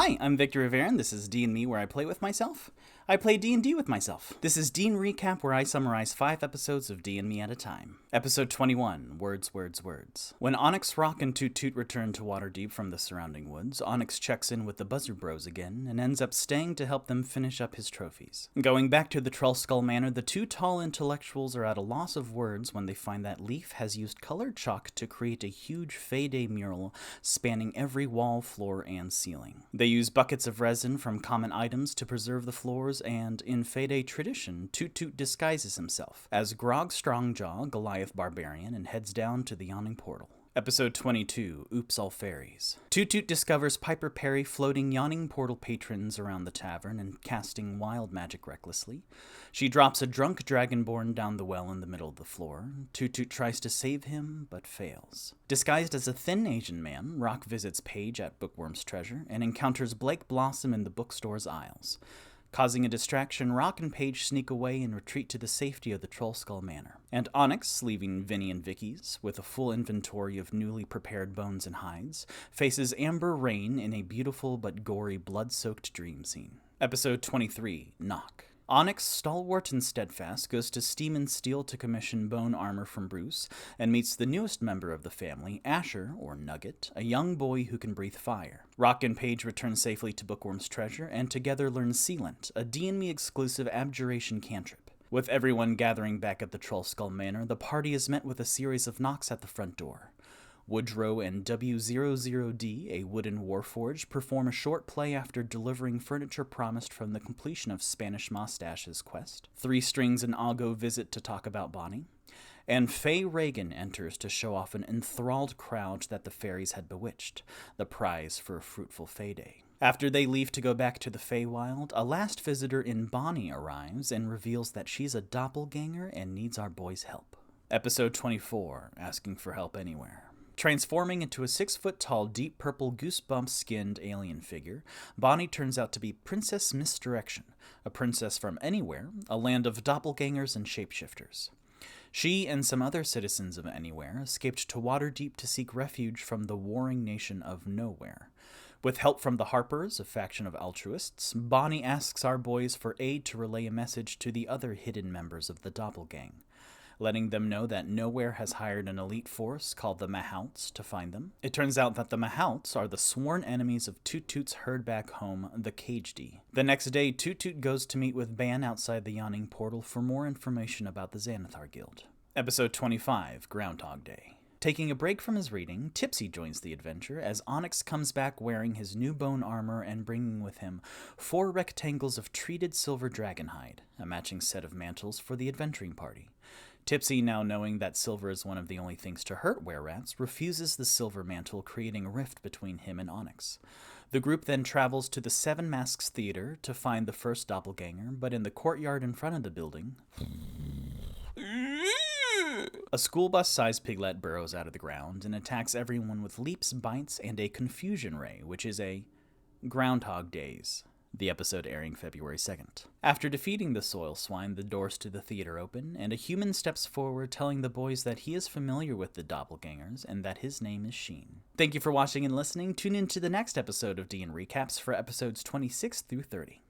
Hi, I'm Victor Rivera, and this is D&Me, where I play with myself. I play D&D with myself. This is D&Recap, where I summarize 5 episodes of D&Me at a time. Episode 21, Words, Words, Words. When Onyx, Rock, and Toot Toot return to Waterdeep from the surrounding woods, Onyx checks in with the Buzzard Bros again, and ends up staying to help them finish up his trophies. Going back to the Trollskull Manor, the two tall intellectuals are at a loss of words when they find that Leaf has used colored chalk to create a huge Fayday mural spanning every wall, floor, and ceiling. They use buckets of resin from common items to preserve the floors, and in Fayday tradition, Toot Toot disguises himself as Grog Strongjaw, Goliath Barbarian, and heads down to the yawning portal. Episode 22, Oops All Fairies. Toot Toot discovers Piper Perry floating yawning portal patrons around the tavern and casting wild magic recklessly. She drops a drunk dragonborn down the well in the middle of the floor. Toot Toot tries to save him, but fails. Disguised as a thin Asian man, Rock visits Paige at Bookworm's Treasure and encounters Blake Blossom in the bookstore's aisles. Causing a distraction, Rock and Paige sneak away and retreat to the safety of the Trollskull Manor. And Onyx, leaving Vinny and Vicky's, with a full inventory of newly prepared bones and hides, faces Amber Rain in a beautiful but gory blood-soaked dream scene. Episode 23, Knock. Onyx, stalwart and steadfast, goes to Steam and Steel to commission bone armor from Bruce, and meets the newest member of the family, Asher, or Nugget, a young boy who can breathe fire. Rock and Paige return safely to Bookworm's Treasure, and together learn Sealant, a D&Me exclusive abjuration cantrip. With everyone gathering back at the Trollskull Manor, the party is met with a series of knocks at the front door. Woodrow and W00D, a wooden warforge, perform a short play after delivering furniture promised from the completion of Spanish Mustache's quest. 3 Strings and Ago visit to talk about Bonnie. And Faye Reagan enters to show off an enthralled crowd that the fairies had bewitched, the prize for a fruitful Fayday. After they leave to go back to the Feywild, a last visitor in Bonnie arrives and reveals that she's a doppelganger and needs our boy's help. Episode 24, Asking for Help Anywhere. Transforming into a 6-foot-tall, deep purple, goosebump-skinned alien figure, Bonnie turns out to be Princess Misdirection, a princess from Anywhere, a land of doppelgangers and shapeshifters. She and some other citizens of Anywhere escaped to Waterdeep to seek refuge from the warring nation of Nowhere. With help from the Harpers, a faction of altruists, Bonnie asks our boys for aid to relay a message to the other hidden members of the Doppelgang, letting them know that Nowhere has hired an elite force called the Mahouts to find them. It turns out that the Mahouts are the sworn enemies of Toot Toot's herd back home, the Cagedy. The next day, Toot Toot goes to meet with Ban outside the yawning portal for more information about the Xanathar Guild. Episode 25, Groundhog Day. Taking a break from his reading, Tipsy joins the adventure as Onyx comes back wearing his new bone armor and bringing with him 4 rectangles of treated silver dragonhide, a matching set of mantles for the adventuring party. Tipsy, now knowing that silver is one of the only things to hurt were-rats, refuses the silver mantle, creating a rift between him and Onyx. The group then travels to the Seven Masks Theater to find the first doppelganger, but in the courtyard in front of the building, a school bus-sized piglet burrows out of the ground and attacks everyone with leaps, bites, and a confusion ray, which is a Groundhog Days. The episode airing February 2nd. After defeating the soil swine, the doors to the theater open, and a human steps forward telling the boys that he is familiar with the doppelgangers and that his name is Sheen. Thank you for watching and listening. Tune in to the next episode of D&Recaps for episodes 26 through 30.